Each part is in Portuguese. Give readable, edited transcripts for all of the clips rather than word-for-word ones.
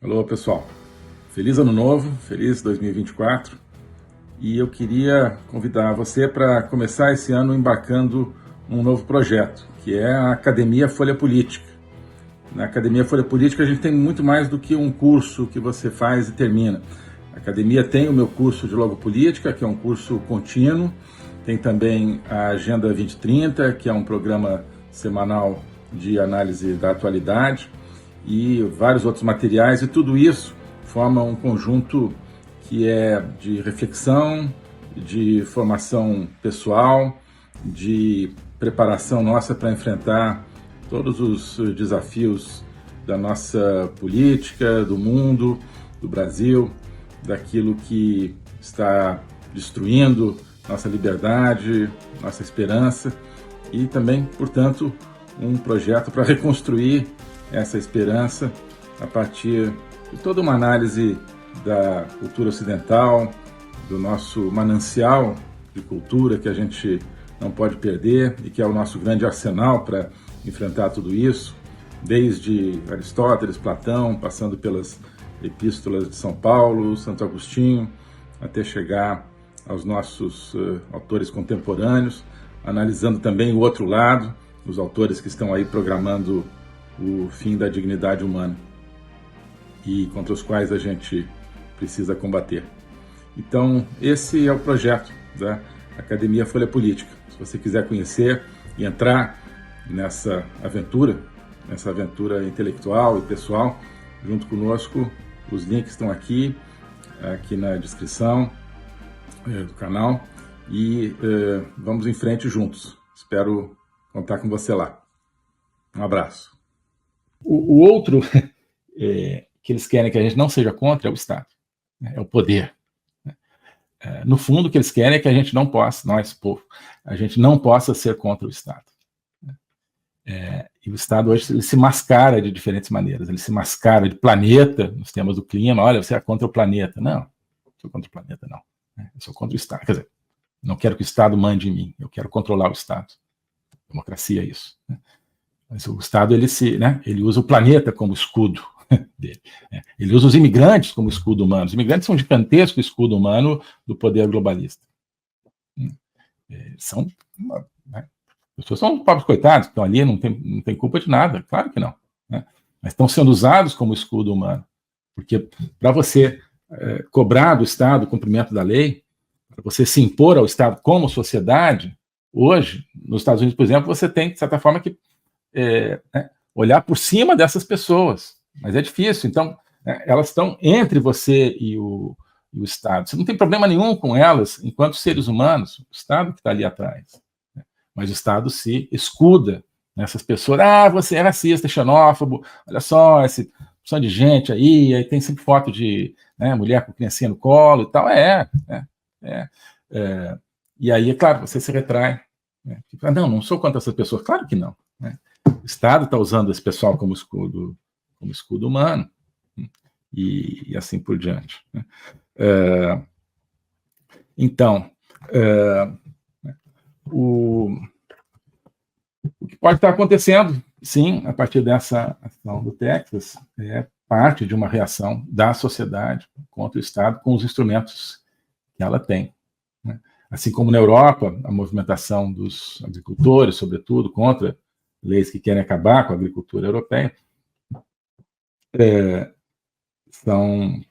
Alô, pessoal. Feliz Ano Novo, feliz 2024. E eu queria convidar você para começar esse ano embarcando num novo projeto, que é a Academia Folha Política. Na Academia Folha Política a gente tem muito mais do que um curso que você faz e termina. A Academia tem o meu curso de Logopolítica, que é um curso contínuo. Tem também a Agenda 2030, que é um programa semanal de análise da atualidade, e vários outros materiais, e tudo isso forma um conjunto que é de reflexão, de formação pessoal, de preparação nossa para enfrentar todos os desafios da nossa política, do mundo, do Brasil, daquilo que está destruindo nossa liberdade, nossa esperança, e também, portanto, um projeto para reconstruir essa esperança a partir de toda uma análise da cultura ocidental, do nosso manancial de cultura que a gente não pode perder e que é o nosso grande arsenal para enfrentar tudo isso, desde Aristóteles, Platão, passando pelas epístolas de São Paulo, Santo Agostinho, até chegar aos nossos autores contemporâneos, analisando também o outro lado, os autores que estão aí programando o fim da dignidade humana e contra os quais a gente precisa combater. Então, esse é o projeto da Academia Folha Política. Se você quiser conhecer e entrar nessa aventura intelectual e pessoal, junto conosco, os links estão aqui na descrição do canal, e vamos em frente juntos. Espero contar com você lá. Um abraço. O outro que eles querem que a gente não seja contra é o Estado, é o poder. No fundo, o que eles querem é que a gente não possa, nós, povo, a gente não possa ser contra o Estado. E o Estado hoje ele se mascara de diferentes maneiras. Ele se mascara de planeta, nos temas do clima. Olha, você é contra o planeta. Não, não sou contra o planeta, não. Eu sou contra o Estado. Quer dizer, não quero que o Estado mande em mim. Eu quero controlar o Estado. Democracia é isso. Mas o Estado, ele usa o planeta como escudo dele. Ele usa os imigrantes como escudo humano. Os imigrantes são um gigantesco escudo humano do poder globalista. As pessoas são pobres coitados, que estão ali, não tem culpa de nada, claro que não. Mas estão sendo usados como escudo humano. Porque para você cobrar do Estado o cumprimento da lei, para você se impor ao Estado como sociedade, hoje, nos Estados Unidos, por exemplo, você tem, de certa forma, que olhar por cima dessas pessoas, mas é difícil. Então, elas estão entre você e o Estado. Você não tem problema nenhum com elas enquanto seres humanos, o Estado que está ali atrás. Mas o Estado se escuda nessas pessoas. Você é racista, xenófobo, olha só, esse opção de gente aí tem sempre foto de mulher com criancinha no colo e tal. E aí, é claro, você se retrai. Não sou contra essas pessoas. Claro que não. O Estado está usando esse pessoal como escudo humano, e assim por diante. Então, o que pode estar acontecendo, sim, a partir dessa ação do Texas, é parte de uma reação da sociedade contra o Estado com os instrumentos que ela tem. Assim como na Europa, a movimentação dos agricultores, sobretudo, contra leis que querem acabar com a agricultura europeia, são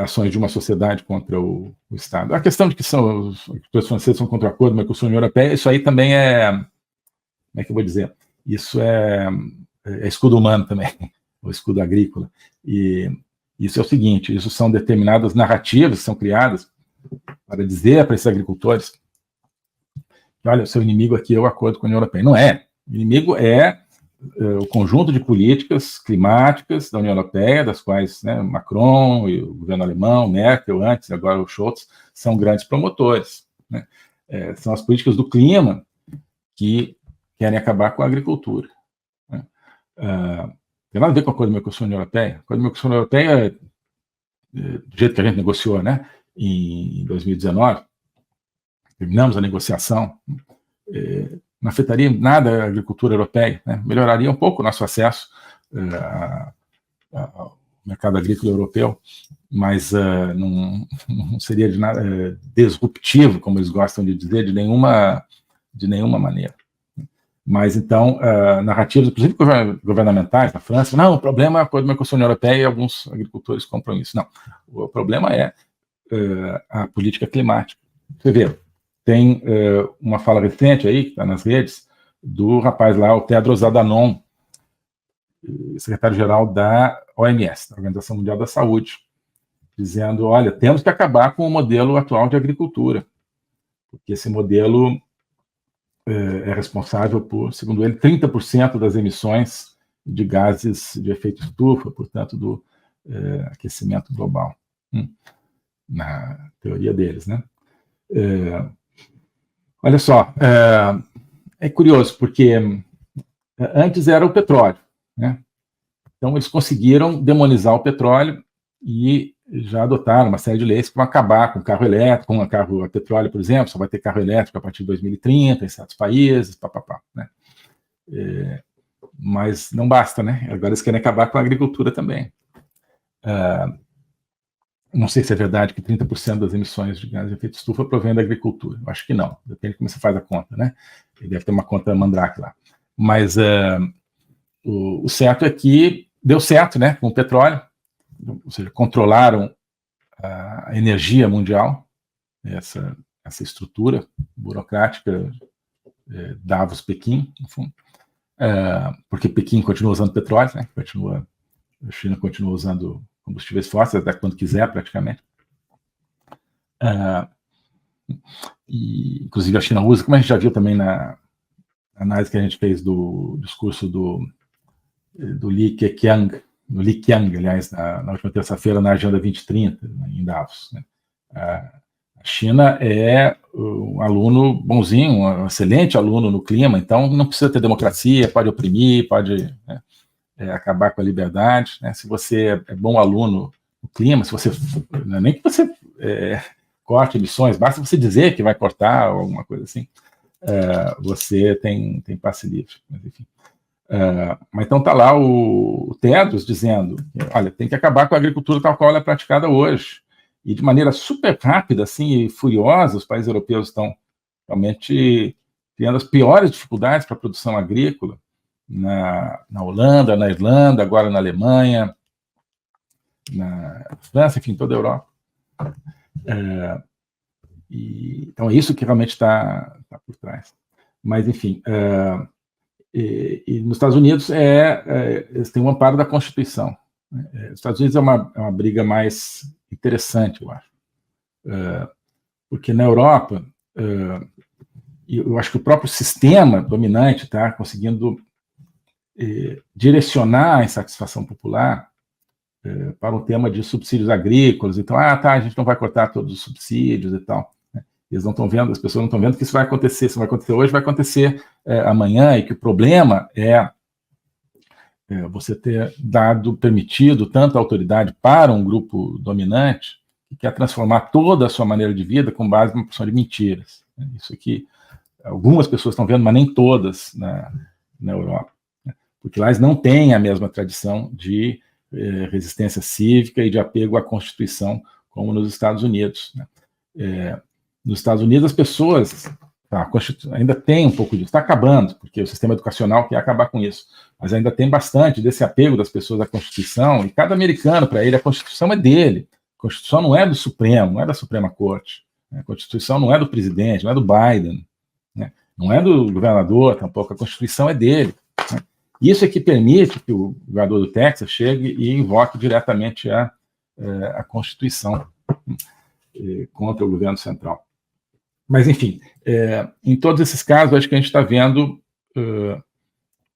ações de uma sociedade contra o Estado. A questão de que os agricultores franceses são contra o acordo do Mercosul e União Europeia, isso aí também como é que eu vou dizer? Isso é escudo humano também, o escudo agrícola. E isso é o seguinte, isso são determinadas narrativas que são criadas para dizer para esses agricultores que, olha, o seu inimigo aqui é o acordo com a União Europeia. Não é. O inimigo é o conjunto de políticas climáticas da União Europeia, das quais Macron e o governo alemão, Merkel antes, agora o Scholz, são grandes promotores. São as políticas do clima que querem acabar com a agricultura. Tem nada a ver com a coisa do Mercosul e União Europeia. A coisa do Mercosul e União Europeia, do jeito que a gente negociou, em 2019, terminamos a negociação, não afetaria nada a agricultura europeia, melhoraria um pouco o nosso acesso mercado agrícola europeu, mas não seria de nada disruptivo, como eles gostam de dizer, de nenhuma maneira. Mas, então, narrativas, inclusive governamentais, na França, não, o problema é a coisa do Mercosul, União Europeia, e alguns agricultores compram isso. Não, o problema é a política climática. Você vê, tem uma fala recente aí, que está nas redes, do rapaz lá, o Tedros Adhanom, secretário-geral da OMS, da Organização Mundial da Saúde, dizendo, olha, temos que acabar com o modelo atual de agricultura, porque esse modelo é responsável por, segundo ele, 30% das emissões de gases de efeito estufa, portanto, do aquecimento global, na teoria deles, né? Olha só, é curioso, porque antes era o petróleo, né? Então, eles conseguiram demonizar o petróleo e já adotaram uma série de leis que vão acabar com carro elétrico, com carro a petróleo, por exemplo, só vai ter carro elétrico a partir de 2030 em certos países, né? Mas não basta, né? Agora eles querem acabar com a agricultura também. Não sei se é verdade que 30% das emissões de gases de efeito estufa provém da agricultura. Eu acho que não. Depende de como você faz a conta, né? Ele deve ter uma conta mandrake lá. Mas o certo é que deu certo, né, com o petróleo, ou seja, controlaram a energia mundial, essa estrutura burocrática, Davos-Pequim, no fundo, porque Pequim continua usando petróleo, né, a China continua usando combustíveis fósseis até quando quiser, praticamente. E, inclusive, a China usa, como a gente já viu também na análise que a gente fez do discurso do Li Keqiang, aliás, na última terça-feira, na Agenda 2030, em Davos, né? A China é um aluno bonzinho, um excelente aluno no clima, então não precisa ter democracia, pode oprimir, pode, né, acabar com a liberdade, né? Se você é bom aluno no clima, se você, nem que você corte emissões, basta você dizer que vai cortar ou alguma coisa assim, você tem passe livre, mas enfim. Mas então está lá o Tedros dizendo, olha, tem que acabar com a agricultura tal qual ela é praticada hoje. E de maneira super rápida, assim, e furiosa, os países europeus estão realmente tendo as piores dificuldades para a produção agrícola, na Holanda, na Irlanda, agora na Alemanha, na França, enfim, toda a Europa. Então é isso que realmente está por trás. Mas, enfim... E nos Estados Unidos eles têm um amparo da Constituição. Os Estados Unidos é uma briga mais interessante, eu acho. Porque na Europa, eu acho que o próprio sistema dominante está conseguindo direcionar a insatisfação popular para um tema de subsídios agrícolas. Então, a gente não vai cortar todos os subsídios e tal. Eles não estão vendo, as pessoas não estão vendo que isso vai acontecer. Se vai acontecer hoje, vai acontecer amanhã, e que o problema é você ter permitido tanta autoridade para um grupo dominante que quer transformar toda a sua maneira de vida com base numa porção de mentiras. Isso aqui, algumas pessoas estão vendo, mas nem todas na Europa. Porque lá eles não têm a mesma tradição de resistência cívica e de apego à Constituição como nos Estados Unidos. Nos Estados Unidos, as pessoas... a Constituição ainda tem um pouco disso, está acabando, porque o sistema educacional quer acabar com isso, mas ainda tem bastante desse apego das pessoas à Constituição, e cada americano, para ele, a Constituição é dele. A Constituição não é do Supremo, não é da Suprema Corte. A Constituição não é do presidente, não é do Biden, né? Não é do governador tampouco, a Constituição é dele. Né? Isso é que permite que o governador do Texas chegue e invoque diretamente a Constituição contra o governo central. Mas, enfim, em todos esses casos, acho que a gente está vendo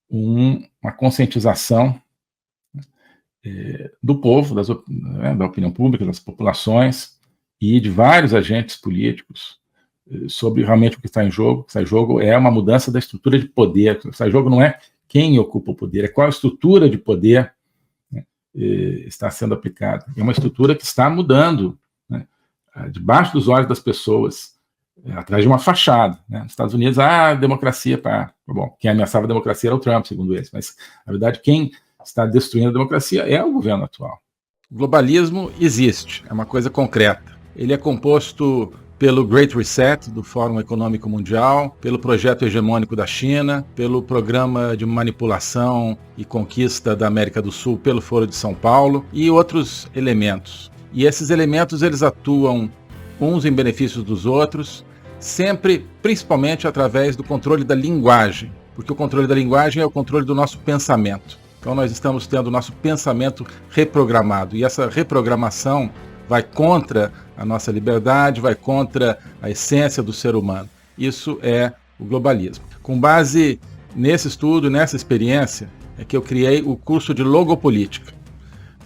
uma conscientização do povo, da opinião pública, das populações e de vários agentes políticos sobre realmente o que está em jogo. O que está em jogo é uma mudança da estrutura de poder. O que está em jogo não é quem ocupa o poder, é qual a estrutura de poder, né, está sendo aplicada. É uma estrutura que está mudando, né, debaixo dos olhos das pessoas, atrás de uma fachada. Né? Nos Estados Unidos, a democracia, bom, quem ameaçava a democracia era o Trump, segundo eles, mas, na verdade, quem está destruindo a democracia é o governo atual. O globalismo existe, é uma coisa concreta. Ele é composto pelo Great Reset do Fórum Econômico Mundial, pelo projeto hegemônico da China, pelo programa de manipulação e conquista da América do Sul pelo Foro de São Paulo e outros elementos. E esses elementos eles atuam uns em benefício dos outros, sempre, principalmente através do controle da linguagem, porque o controle da linguagem é o controle do nosso pensamento. Então nós estamos tendo o nosso pensamento reprogramado, e essa reprogramação vai contra a nossa liberdade, vai contra a essência do ser humano. Isso é o globalismo. Com base nesse estudo, nessa experiência, é que eu criei o curso de Logopolítica.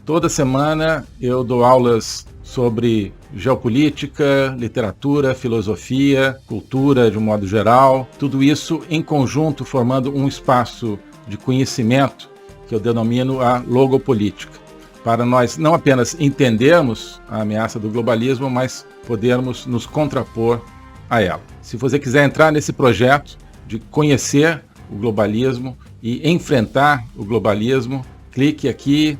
Toda semana eu dou aulas sobre geopolítica, literatura, filosofia, cultura de um modo geral, tudo isso em conjunto formando um espaço de conhecimento que eu denomino a logopolítica, para nós não apenas entendermos a ameaça do globalismo, mas podermos nos contrapor a ela. Se você quiser entrar nesse projeto de conhecer o globalismo e enfrentar o globalismo, clique aqui.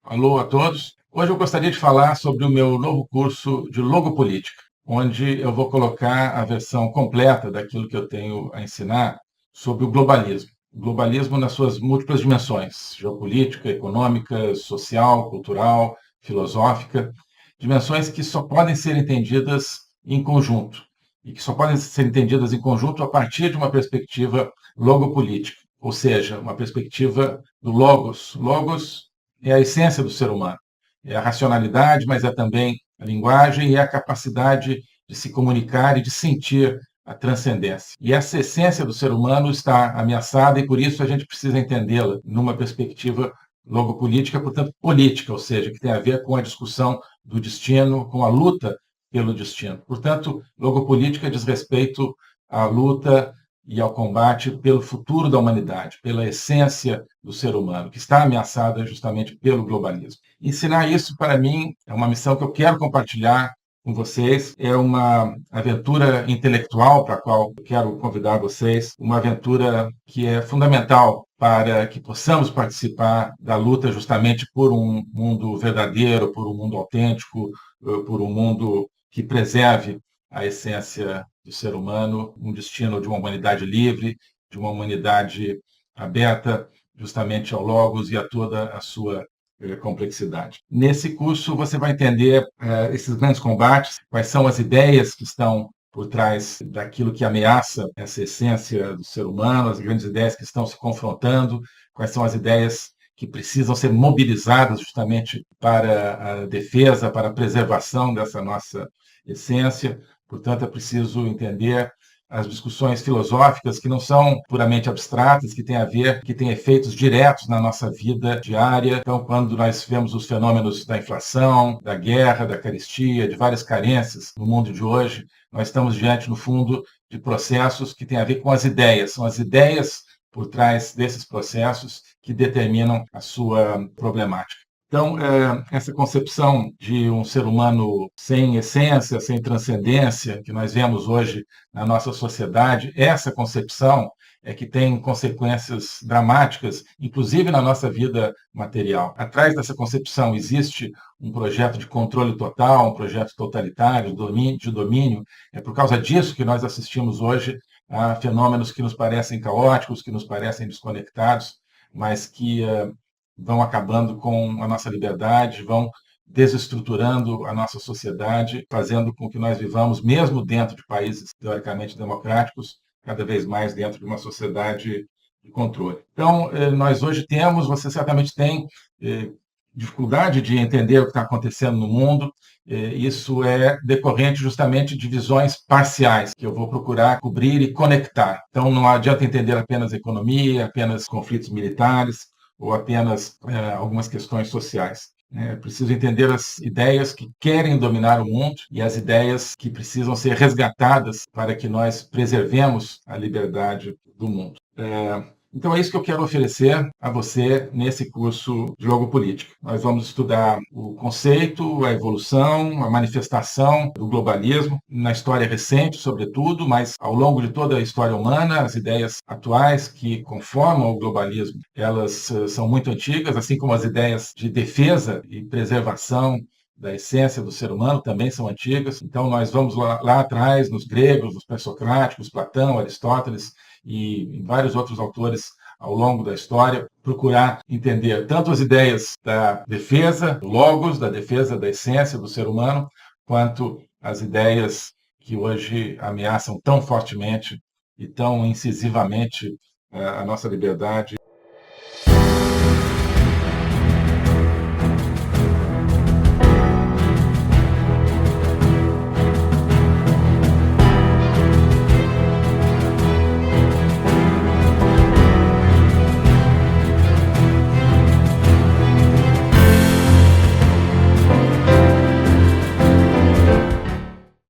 Alô a todos. Hoje eu gostaria de falar sobre o meu novo curso de Logopolítica, onde eu vou colocar a versão completa daquilo que eu tenho a ensinar sobre o globalismo. O globalismo nas suas múltiplas dimensões, geopolítica, econômica, social, cultural, filosófica, dimensões que só podem ser entendidas em conjunto, e que só podem ser entendidas em conjunto a partir de uma perspectiva logopolítica, ou seja, uma perspectiva do logos. Logos é a essência do ser humano. É a racionalidade, mas é também a linguagem e a capacidade de se comunicar e de sentir a transcendência. E essa essência do ser humano está ameaçada e por isso a gente precisa entendê-la numa perspectiva logopolítica, portanto política, ou seja, que tem a ver com a discussão do destino, com a luta pelo destino. Portanto, logopolítica diz respeito à luta e ao combate pelo futuro da humanidade, pela essência do ser humano, que está ameaçada justamente pelo globalismo. Ensinar isso, para mim, é uma missão que eu quero compartilhar com vocês. É uma aventura intelectual para a qual eu quero convidar vocês, uma aventura que é fundamental para que possamos participar da luta justamente por um mundo verdadeiro, por um mundo autêntico, por um mundo que preserve a essência do ser humano, um destino de uma humanidade livre, de uma humanidade aberta justamente ao logos e a toda a sua complexidade. Nesse curso você vai entender esses grandes combates, quais são as ideias que estão por trás daquilo que ameaça essa essência do ser humano, as grandes ideias que estão se confrontando, quais são as ideias que precisam ser mobilizadas justamente para a defesa, para a preservação dessa nossa essência. Portanto, é preciso entender as discussões filosóficas que não são puramente abstratas, que têm a ver, que têm efeitos diretos na nossa vida diária. Então, quando nós vemos os fenômenos da inflação, da guerra, da carestia, de várias carências no mundo de hoje, nós estamos diante, no fundo, de processos que têm a ver com as ideias. São as ideias por trás desses processos que determinam a sua problemática. Então, essa concepção de um ser humano sem essência, sem transcendência, que nós vemos hoje na nossa sociedade, essa concepção é que tem consequências dramáticas, inclusive na nossa vida material. Atrás dessa concepção existe um projeto de controle total, um projeto totalitário, de domínio. É por causa disso que nós assistimos hoje a fenômenos que nos parecem caóticos, que nos parecem desconectados, mas que vão acabando com a nossa liberdade, vão desestruturando a nossa sociedade, fazendo com que nós vivamos, mesmo dentro de países teoricamente democráticos, cada vez mais dentro de uma sociedade de controle. Então, nós hoje temos, você certamente tem dificuldade de entender o que está acontecendo no mundo. Isso é decorrente justamente de visões parciais, que eu vou procurar cobrir e conectar. Então, não adianta entender apenas economia, apenas conflitos militares, ou apenas algumas questões sociais. né? É preciso entender as ideias que querem dominar o mundo e as ideias que precisam ser resgatadas para que nós preservemos a liberdade do mundo. Então é isso que eu quero oferecer a você nesse curso de Logopolítica. Nós vamos estudar o conceito, a evolução, a manifestação do globalismo, na história recente, sobretudo, mas ao longo de toda a história humana, as ideias atuais que conformam o globalismo, elas são muito antigas, assim como as ideias de defesa e preservação da essência do ser humano também são antigas. Então, nós vamos lá atrás, nos gregos, nos pré-socráticos, Platão, Aristóteles e vários outros autores ao longo da história, procurar entender tanto as ideias da defesa do logos, da defesa da essência do ser humano, quanto as ideias que hoje ameaçam tão fortemente e tão incisivamente a nossa liberdade